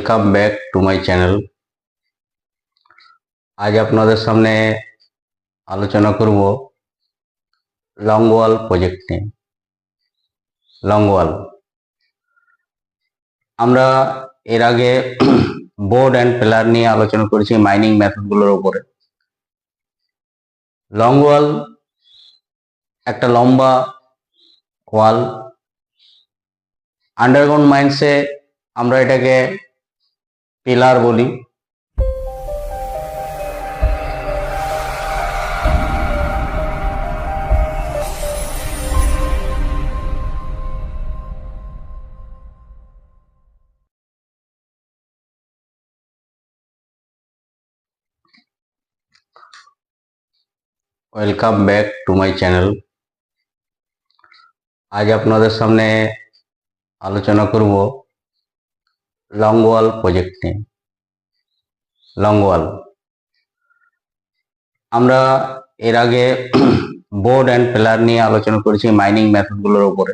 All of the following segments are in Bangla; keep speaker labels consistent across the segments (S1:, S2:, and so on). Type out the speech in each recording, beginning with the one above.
S1: Welcome back to my channel. আজ আপনাদের সামনে আলোচনা করব লংওয়াল প্রজেক্ট নিয়ে। লংওয়াল আমরা এর আগে বোর্ড অ্যান্ড পিলার নিয়ে আলোচনা করেছি মাইনিং মেথডগুলোর উপরে। লংওয়াল একটা লম্বা ওয়াল। আন্ডারগ্রাউন্ড মাইন্সে আমরা এটাকে পিলার বলি। Welcome back to my channel. আজ আপনাদের সামনে আলোচনা করব লংওয়াল প্রজেক্ট নিয়ে। লংওয়াল আমরা এর আগে বোর্ড অ্যান্ড পিলার নিয়ে আলোচনা করেছি মাইনিং মেথডগুলোর উপরে।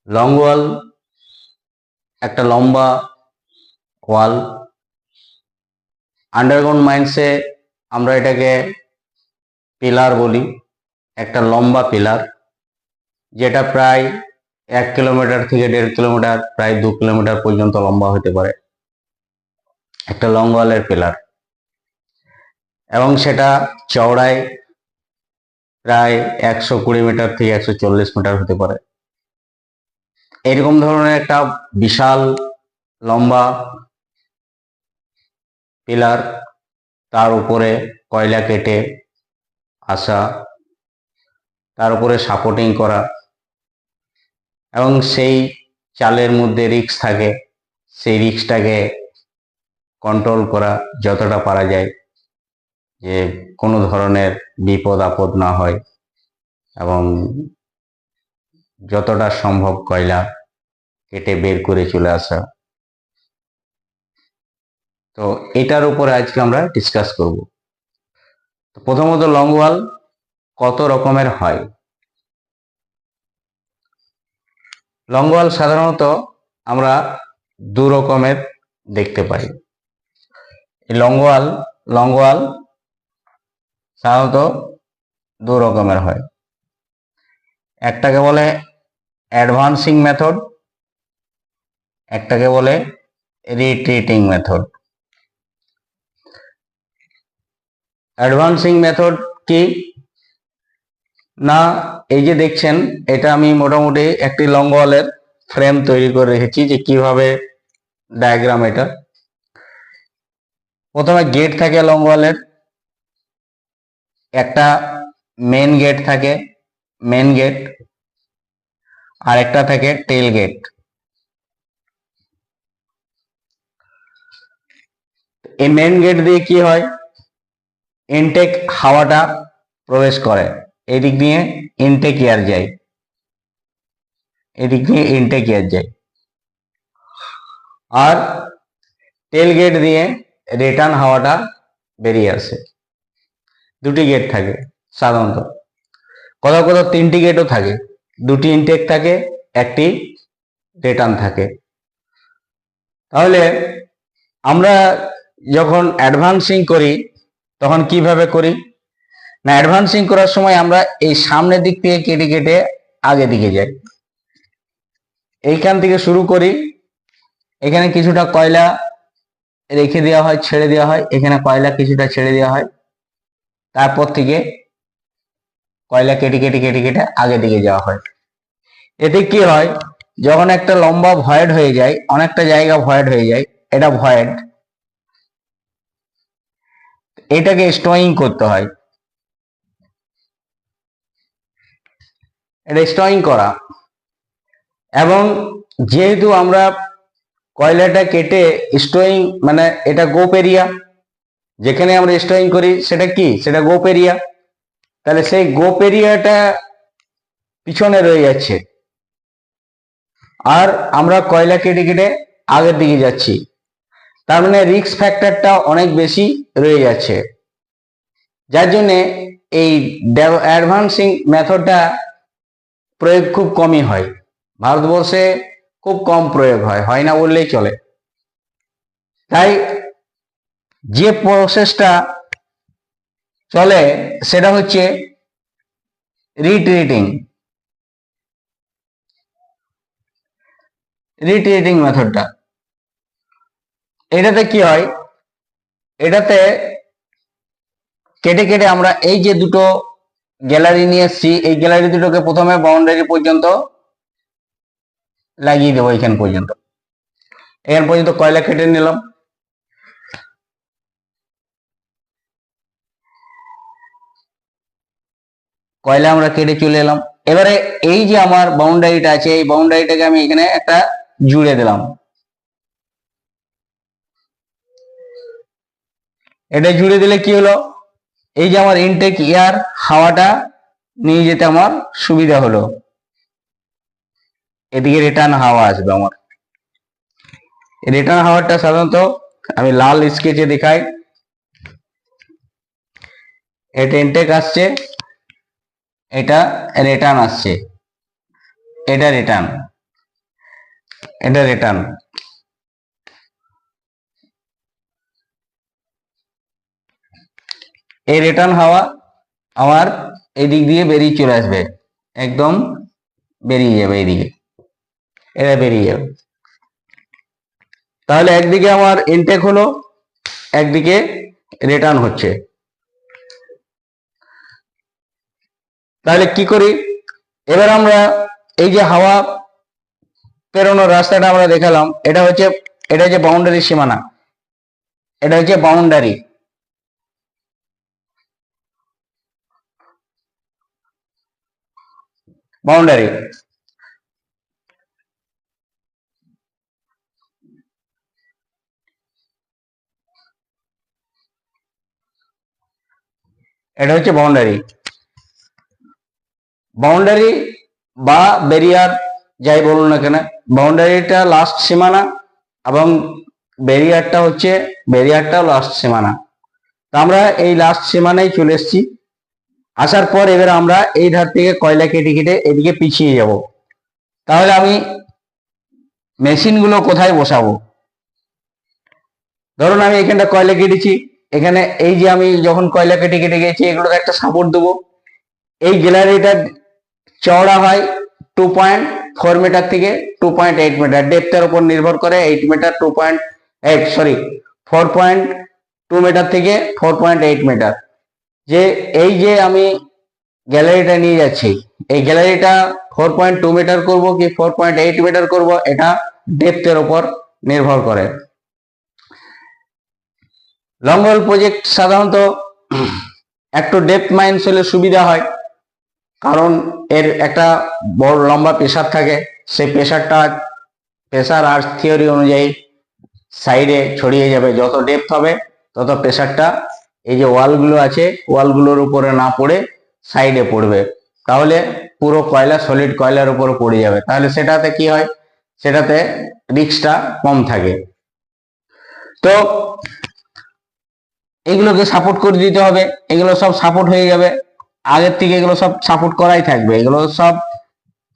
S1: লংওয়াল একটা লম্বা ওয়াল। আন্ডারগ্রাউন্ড মাইন্সে আমরা এটাকে পিলার বলি। একটা লম্বা পিলার যেটা প্রায় 1 কিলোমিটার থেকে 1.5 কিলোমিটার, প্রায় 2 কিলোমিটার পর্যন্ত লম্বা হতে পারে একটা লং ওয়ালের পিলার, এবং সেটা চওড়ায় প্রায় 120 মিটার থেকে 140 মিটার হতে পারে। এরকম ধরনের একটা বিশাল লম্বা পিলার, তার উপরে কয়লা কেটে আসা, তার উপরে সাপোর্টিং করা, এবং সেই চালের মধ্যে রিস্ক থাকে, সেই রিস্কটাকে কন্ট্রোল করা যতটা পারা যায়, যে কোনো ধরনের বিপদ আপদ না হয়, এবং যতটা সম্ভব কয়লা কেটে বের করে চলে আসা। তো এটার উপরে আজকে আমরা ডিসকাস করব। তো প্রথমত লংওয়াল কত রকমের হয়। লংওয়াল সাধারণত আমরা 2 রকমের দেখতে পাই। এই লংওয়াল সাধারণত 2 রকমের হয়। একটাকে বলে অ্যাডভান্সিং মেথড, একটাকে বলে রিট্রিটিং মেথড। অ্যাডভান্সিং মেথড কি না, এই যে দেখছেন, এটা আমি মোটামুটি একটি লংওয়ালের ফ্রেম তৈরি করে রেখেছি, যে কিভাবে ডায়াগ্রাম। এটা প্রথমে গেট থাকে লংওয়ালের, একটা মেন গেট থাকে, মেন গেট, আর একটা থাকে টেল গেট। এই মেন গেট দিয়ে কি হয়, ইনটেক হাওয়াটা প্রবেশ করে, এদিক দিয়ে ইনটেক এয়ার যায়, এদিক দিয়ে ইনটেক এয়ার যায়। আর টেল গেট দিয়ে রিটার্ন হাওয়াটা বেরিয়ে আসে। 2টি গেট থাকে সাধারণত, কোথাও কোথাও 3টি গেটও থাকে, 2টি ইনটেক থাকে, একটি রিটার্ন থাকে। তাহলে আমরা যখন অ্যাডভান্সিং করি তখন কিভাবে করি না, অ্যাডভান্সিং করার সময় আমরা এই সামনের দিক থেকে কেটে কেটে আগে দিকে যাই। এইখান থেকে শুরু করি, এখানে কিছুটা কয়লা রেখে দেওয়া হয়, ছেড়ে দেওয়া হয়, এখানে কয়লা কিছুটা ছেড়ে দেওয়া হয়, তারপর থেকে কয়লা কেটে কেটে কেটে কেটে আগে দিকে যাওয়া হয়। এতে কি হয়, যখন একটা লম্বা ভয়েড হয়ে যায়, অনেকটা জায়গা ভয়েড হয়ে যায়, এটা ভয়েড, এটাকে স্টোয়িং করতে হয়। এটা স্টোয়িং করা, এবং যেহেতু আমরা কয়লাটা কেটে স্টোয়িং, মানে এটা গোপ এরিয়া, যেখানে আমরা স্টোয়িং করি সেটা কি, সেটা গোপ এরিয়া। তাহলে সেই গোপ এরিয়াটা পিছনে রয়ে যাচ্ছে, আর আমরা কয়লা কেটে কেটে আগের দিকে যাচ্ছি, তার মানে রিস্ক ফ্যাক্টরটা অনেক বেশি রয়ে যাচ্ছে। যার জন্য এই অ্যাডভান্সিং মেথডটা প্রয়োগ খুব কমই হয়। ভারতবর্ষে খুব কম প্রয়োগ হয়, হয় না বললেই চলে। তাই যে প্রসেসটা চলে সেটা হচ্ছে রিট্রিটিং মেথডটা। এটাতে কি হয়, এটাতে কেটে কেটে আমরা এই যে দুটো গ্যালারি নিয়ে এসছি, এই গ্যালারি দুটোকে প্রথমে বাউন্ডারি পর্যন্ত লাগিয়ে দেবো। এখান পর্যন্ত কয়লা কেটে নিলাম। কয়লা আমরা কেটে চলে এলাম। এবারে এই যে আমার বাউন্ডারিটা আছে, এই বাউন্ডারিটাকে আমি এখানে একটা জুড়ে দিলাম। এটা জুড়ে দিলে কি হলো, এই যে আমার ইনটেক এয়ার হাওয়াটা নিয়ে যেতে আমার সুবিধা হলো। এদিকে রিটার্ন হাওয়া আসবে আমার। রিটার্ন হাওয়াটা সাধারণত আমি লাল স্কেচে দেখাই। এটা ইনটেক আসছে, এটা রিটার্ন আসছে, এটা রিটার্ন, এটা রিটার্ন। এই রিটার্ন হাওয়া আমার এই দিক দিয়ে বেরিয়ে চলে আসবে, একদম বেরিয়ে যাবে এইদিকে, এটা বেরিয়ে যাবে। তাহলে একদিকে আমার ইনটেক হলো, একদিকে রিটার্ন হচ্ছে। তাহলে কি করি, এবার আমরা এই যে হাওয়া পেরোনোর রাস্তাটা আমরা দেখালাম, এটা হচ্ছে বাউন্ডারি সীমানা, এটা হচ্ছে বাউন্ডারি। বাউন্ডারি এটা হচ্ছে বাউন্ডারি। বাউন্ডারি বা ব্যারিয়ার যাই বলুন না কেন, বাউন্ডারিটা লাস্ট সীমানা এবং ব্যারিয়ারটা লাস্ট সীমানা। তো আমরা এই লাস্ট সীমানায় চলে এসেছি। আসার পর এবার আমরা এই ধার থেকে কয়লা কেটে কেটে এদিকে পিছিয়ে যাব। তাহলে আমি মেশিনগুলো কোথায় বসাবো? ধরুন আমি এখানটা কয়লা কেটেছি, এখানে এই যে আমি যখন কয়লা কেটে কেটে গেছি এগুলোকে একটা সাপোর্ট দেবো। এই গ্যালারিটা চওড়া হয় 2.4 মিটার থেকে 2.8 মিটার, ডেপথের উপর নির্ভর করে 8 মিটার 4.2 মিটার থেকে 4.8 মিটার। যে এই যে আমি গ্যালারিটা নিয়ে যাচ্ছি, এই গ্যালারিটা 4.2 মিটার করব কি 4.8 মিটার করব, এটা ডেপথের উপর নির্ভর করে। লং হোল প্রজেক্ট সাধারণত একটু ডেপথ মাইন্স হলে সুবিধা হয়, কারণ এর একটা বড় লম্বা প্রেসার থাকে। সেই প্রেসার আর থিওরি অনুযায়ী সাইডে ছড়িয়ে যাবে। যত ডেপথ হবে তত প্রেসারটা এই যে ওয়ালগুলো আছে ওয়ালগুলোর উপরে না পড়ে সাইডে পড়বে, তাহলে পুরো কয়লা সলিড কয়লার উপরে পড়ে যাবে। তাহলে সেটাতে কি হয়, সেটাতে রিস্কটা কম থাকে। তো এগুলোকে সাপোর্ট করে দিতে হবে, এগুলো সব সাপোর্ট হয়ে যাবে। আগের থেকে এগুলো সব সাপোর্ট করাই থাকবে, এগুলো সব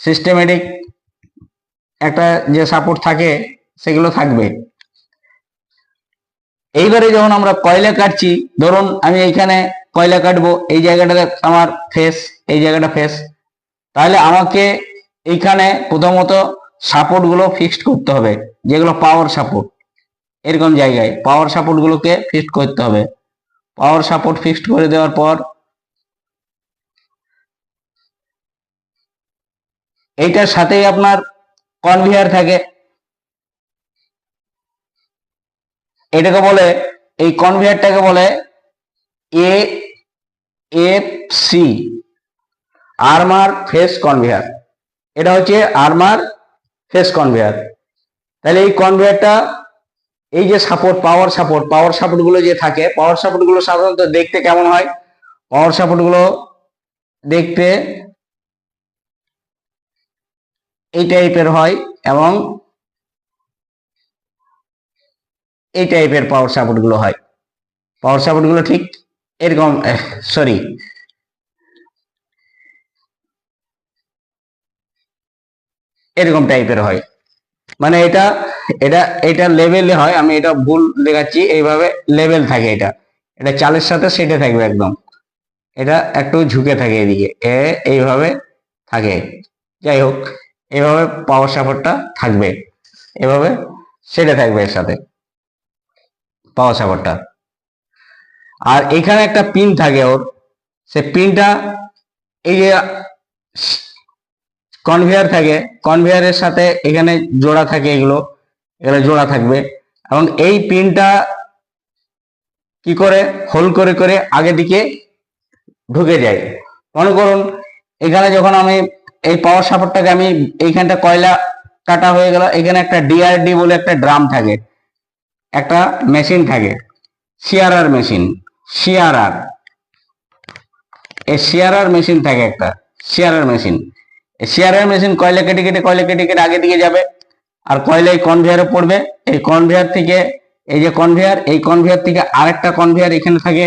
S1: সিস্টেমেটিক একটা যে সাপোর্ট থাকে সেগুলো থাকবে। এইবারে যখন আমরা কয়লা কাটছি, ধরুন আমি এইখানে কয়লা কাটবো, এই জায়গাটাতে আমার ফেস, এই জায়গাটা ফেস, তাহলে আমাকে এইখানে প্রথমত সাপোর্ট গুলো ফিক্সড করতে হবে, যেগুলো পাওয়ার সাপোর্ট। এরকম জায়গায় পাওয়ার সাপোর্ট গুলোকে ফিক্সড করতে হবে। পাওয়ার সাপোর্ট ফিক্সড করে দেওয়ার পর এইটার সাথেই আপনার কনভেয়ার থাকে, এটাকে বলে, এই কনভেয়ারটাকে বলে AFC, আর্মার ফেস কনভেয়ার। এটা হচ্ছে আর্মার ফেস কনভেয়ার। তাহলে এই কনভেয়ারটা, এই যে সাপোর্ট, পাওয়ার সাপোর্ট গুলো যে থাকে, পাওয়ার সাপোর্ট গুলো সাধারণত দেখতে কেমন হয়? পাওয়ার সাপোর্ট গুলো দেখতে এই টাইপের হয় এবং এই টাইপের পাওয়ার সাপোর্ট গুলো হয়। পাওয়ার সাপোর্ট গুলো ঠিক এরকম, সরি, এরকম টাইপের হয়। মানে এটা এটা এটা লেভেলে হয়, আমি এটা ভুল দেখাচ্ছি, এইভাবে লেভেল থাকে, এটা এটা চালের সাথে সেটে থাকবে একদম, এটা একটু ঝুঁকে থাকে এদিকে, এইভাবে থাকে। যাই হোক, এইভাবে পাওয়ার সাপোর্টটা থাকবে, এভাবে সেটে থাকবে এর সাথে পাওয়ার সাপোর্টটা। আর এখানে একটা পিন থাকে ওর, সে পিনটা এই যে কনভেয়ার থাকে, কনভেয়ারের সাথে এখানে জোড়া থাকে, এগুলো এখানে জোড়া থাকবে, এবং এই পিনটা কি করে হোল করে করে আগে দিকে ঢুকে যায়। মনে করুন এখানে যখন আমি এই পাওয়ার সাপোর্টটাকে আমি এইখানটা কয়লা কাটা হয়ে গেল, এখানে একটা ডিআরডি বলে একটা ড্রাম থাকে, একটা মেশিন থাকে, সিআরআর মেশিন, সিআরআর, এই সিআরআর মেশিন থাকে একটা, সিআরআর মেশিন, সিআরআর মেশিন কয়লা কেটে কেটে কয়লা কেটে কেটে আগে দিকে যাবে, আর কয়লা এই কনভেয়ারে পড়বে, এই কনভেয়ার থেকে এই যে কনভেয়ার, এই কনভেয়ার থেকে আরেকটা কনভেয়ার এখানে থাকে,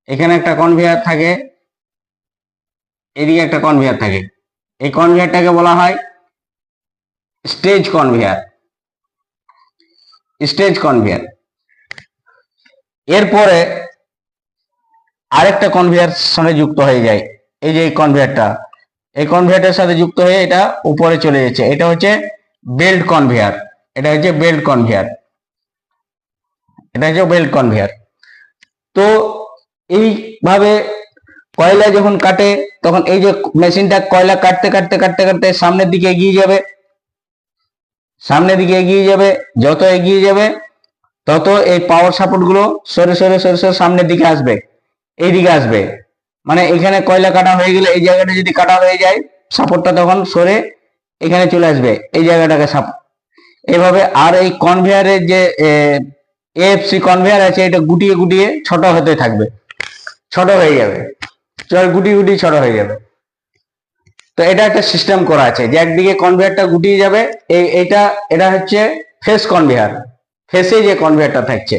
S1: এখানে একটা কনভেয়ার থাকে, এদিকে একটা কনভেয়ার থাকে, এই কনভেয়ারটাকে বলা হয় স্টেজ কনভেয়ার, স্টেজ কনভেয়ার। এরপরে আরেকটা কনভেয়ার সঙ্গে যুক্ত হয়ে যায়, এই যে এই কনভেয়ারটা, এই কনভেয়ারের সাথে যুক্ত হয়ে এটা উপরে চলে যাচ্ছে, এটা হচ্ছে বেল্ট কনভেয়ার, এটা হচ্ছে বেল্ট কনভেয়ার, এটা হচ্ছে বেল্ট কনভেয়ার। তো এইভাবে কয়লা যখন কাটে তখন এই যে মেশিনটা কয়লা কাটতে কাটতে কাটতে কাটতে সামনের দিকে এগিয়ে যাবে, সামনের দিকে এগিয়ে যাবে, যত এগিয়ে যাবে তত এই পাওয়ার সাপোর্ট গুলো সরে সরে সরে সরে সামনের দিকে আসবে, এই দিকে আসবে, মানে এখানে কয়লা কাটা হয়ে গেলে এই জায়গাটা যদি কাটা হয়ে যায়, সাপোর্টটা তখন সরে এখানে চলে আসবে, এই জায়গাটাকে এইভাবে। আর এই কনভেয়ারের যে এএফসি কনভেয়ার আছে, এটা গুটিয়ে গুটিয়ে ছোট হতে থাকবে, ছোট হয়ে যাবে, গুটি গুটি ছোট হয়ে যাবে। তো এটা একটা সিস্টেম করা আছে যে একদিকে কনভেয়ারটা গুটিয়ে যাবে, এটা হচ্ছে ফেস কনভেয়ার, ফেসে যে কনভেয়ারটা থাকছে।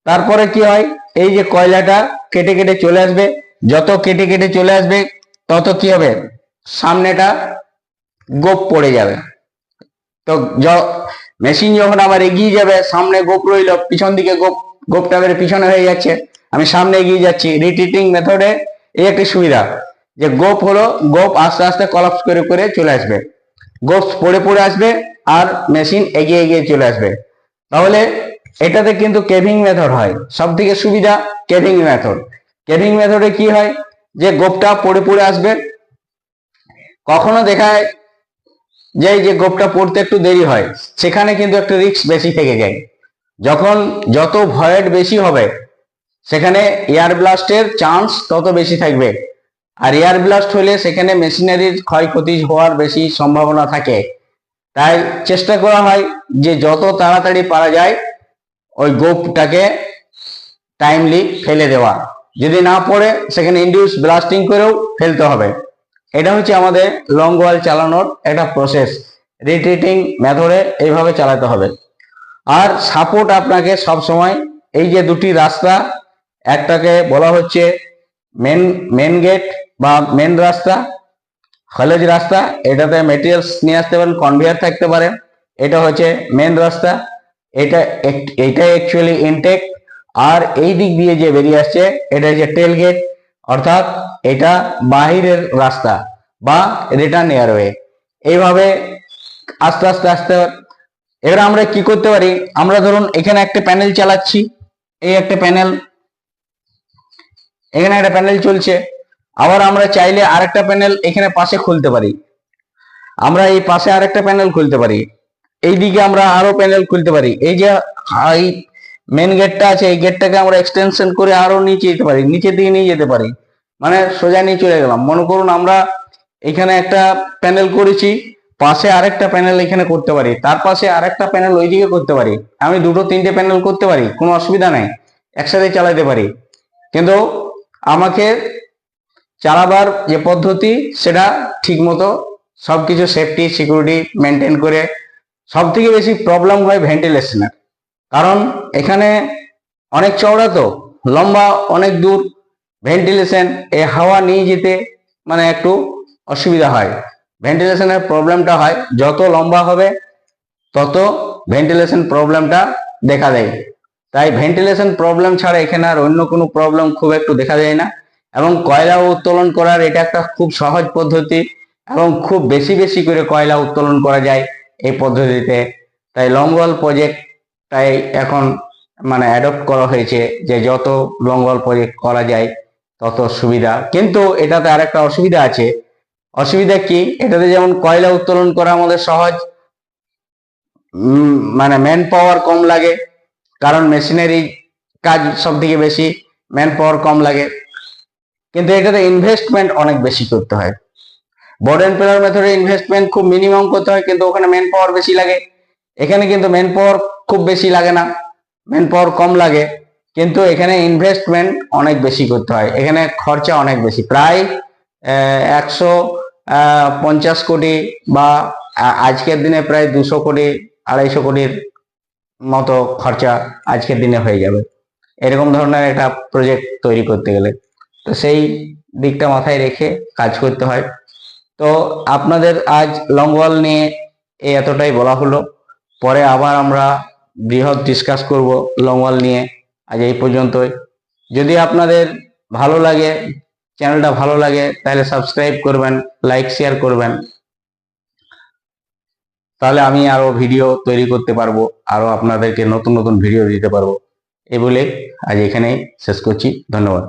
S1: তারপরে কি হয়, এই যে কয়লাটা কেটে কেটে চলে আসবে, যত কেটে কেটে চলে আসবে তত কি হবে, সামনেটা গোপ পড়ে যাবে। তো মেশিন যখন আবার এগিয়ে যাবে, সামনে গোপ রইল, পিছন দিকে গোপটা বেড়ে পিছনে হয়ে যাচ্ছে, আমি সামনে এগিয়ে যাচ্ছি, রিট্রিটিং মেথডে এই একটি সুবিধা যে গোপ হলো, গোপ আস্তে আস্তে কলাপস করে করে চলে আসবে, গোপ পড়ে পড়ে আসবে আর মেশিন এগিয়ে এগিয়ে চলে আসবে। তাহলে এটাতে কিন্তু কেভিং মেথড হয়, সব থেকে সুবিধা কেভিং মেথড। কেভিং মেথডে কি হয় যে গোপটা পড়ে পড়ে আসবে, কখনো দেখায় যে গোপটা পড়তে একটু দেরি হয়, সেখানে কিন্তু একটা রিস্ক বেশি থেকে যায়। যখন যত ভয়েড বেশি হবে সেখানে এয়ার ব্লাস্টের চান্স তত বেশি থাকবে, আর এয়ার ব্লাস্ট হলে সেখানে মেশিনারির ক্ষয়ক্ষতি হওয়ার বেশি সম্ভাবনা থাকে। তাই চেষ্টা করা হয় যে যত তাড়াতাড়ি পারা যায় ওই গোপটাকে টাইমলি ফেলে দেওয়া, যদি না পড়ে সেখানে ইনডিউস ব্লাস্টিং করেও ফেলতে হবে। এটা হচ্ছে আমাদের লং ওয়াল চালানোর একটা প্রসেস, রিট্রিটিং মেথডে এইভাবে চালাতে হবে। আর সাপোর্ট আপনাকে সব সময় এই যে দুটি রাস্তা, একটাকে বলা হচ্ছে মেন গেট বা মেন রাস্তা, হলেজ রাস্তা, এটাতে মেটেরিয়ালস নিয়ে আসতে পারেন, কনভেয়ার থাকতে পারে, এটা হচ্ছে মেন রাস্তা, এটা অ্যাকচুয়ালি ইনটেক, আর এই দিক দিয়ে যে বেরিয়ে আসছে এটা হচ্ছে টেল গেট, অর্থাৎ এটা বাহিরের রাস্তা বা রিটার্ন এয়ারওয়ে। এইভাবে আস্তে আস্তে আস্তে এবার আমরা কি করতে পারি, আমরা ধরুন এখানে একটা প্যানেল চালাচ্ছি, এই একটা প্যানেল, এখানে একটা প্যানেল চলছে, আবার আমরা চাইলে আরেকটা প্যানেল এখানে পাশে খুলতে পারি, আমরা এই পাশে আরেকটা প্যানেল খুলতে পারি, এইদিকে আমরা আরো প্যানেল খুলতে পারি। এই যে এই মেন গেটটা আছে, এই গেটটাকে আমরা এক্সটেনশন করে আরো নিচে যেতে পারি, নিচের দিকে নিয়ে যেতে পারি, মানে সোজা নিয়ে চলে গেলাম। মনে করুন আমরা এখানে একটা প্যানেল করেছি, পাশে আরেকটা প্যানেল এখানে করতে পারি, তার পাশে আরেকটা প্যানেল ওইদিকে করতে পারি, আমি দুটো তিনটে প্যানেল করতে পারি, কোনো অসুবিধা নাই, একসাথে চালাতে পারি। কিন্তু আমাকে চালাবার যে পদ্ধতি সেটা ঠিক মতো সবকিছু সেফটি সিকিউরিটি মেনটেন করে। সব থেকে বেশি প্রবলেম হয় ভেন্টিলেশনের, কারণ এখানে অনেক চওড়া, তো লম্বা অনেক দূর, ভেন্টিলেশন এ হাওয়া নিয়ে যেতে মানে একটু অসুবিধা হয়, ভেন্টিলেশনের প্রবলেমটা হয়। যত লম্বা হবে তত ভেন্টিলেশন প্রবলেমটা দেখা দেয়। তাই ভেন্টিলেশন প্রবলেম ছাড়া এখানে আর অন্য কোনো প্রবলেম খুব একটু দেখা যায় না। এবং কয়লা উত্তোলন করার এটা একটা খুব সহজ পদ্ধতি এবং খুব বেশি বেশি করে কয়লা উত্তোলন করা যায় এই পদ্ধতিতে। তাই লং-ওয়াল প্রজেক্টটাই এখন মানে অ্যাডপ্ট করা হয়েছে যে যত লং-ওয়াল প্রজেক্ট করা যায় তত সুবিধা। কিন্তু এটাতে আরেকটা অসুবিধা আছে। অসুবিধা কি? এটাতে যেমন কয়লা উত্তোলন করা আমাদের সহজ, মানে ম্যান পাওয়ার কম লাগে, কারণ মেশিনারি কাজ সব থেকে বেশি, ম্যান পাওয়ার কম লাগে। কিন্তু এটাতে ইনভেস্টমেন্ট অনেক বেশি করতে হয়। বোর্ড এন্ড পিলার মেথডে ইনভেস্টমেন্ট খুব মিনিমাম করতে হয়, কিন্তু ওখানে ম্যান পাওয়ার বেশি লাগে। এখানে কিন্তু ম্যান পাওয়ার খুব বেশি লাগে না, ম্যান পাওয়ার কম লাগে, কিন্তু এখানে ইনভেস্টমেন্ট অনেক বেশি করতে হয়। এখানে খরচা অনেক বেশি, প্রায় 150 কোটি বা আজকের দিনে প্রায় 200 কোটি 250 কোটির মতো খরচা আজকের দিনে হয়ে যাবে এরকম ধরনের একটা প্রজেক্ট তৈরি করতে গেলে। তো সেই দিকটা মাথায় রেখে কাজ করতে হয়। তো আপনাদের আজ লং-ওয়াল নিয়ে এতটাই বলা হলো। পরে আবার আমরা বৃহৎ ডিসকাস করব লং-ওয়াল নিয়ে। আজ এই পর্যন্তই। যদি আপনাদের ভালো লাগে, চ্যানেলটা ভালো লাগে, তাহলে সাবস্ক্রাইব করবেন, লাইক শেয়ার করবেন, তাহলে আমি আরো ভিডিও তৈরি করতে পারবো, আরো আপনাদেরকে নতুন নতুন ভিডিও দিতে পারবো। এই বলে আজ এখানেই শেষ করছি। ধন্যবাদ।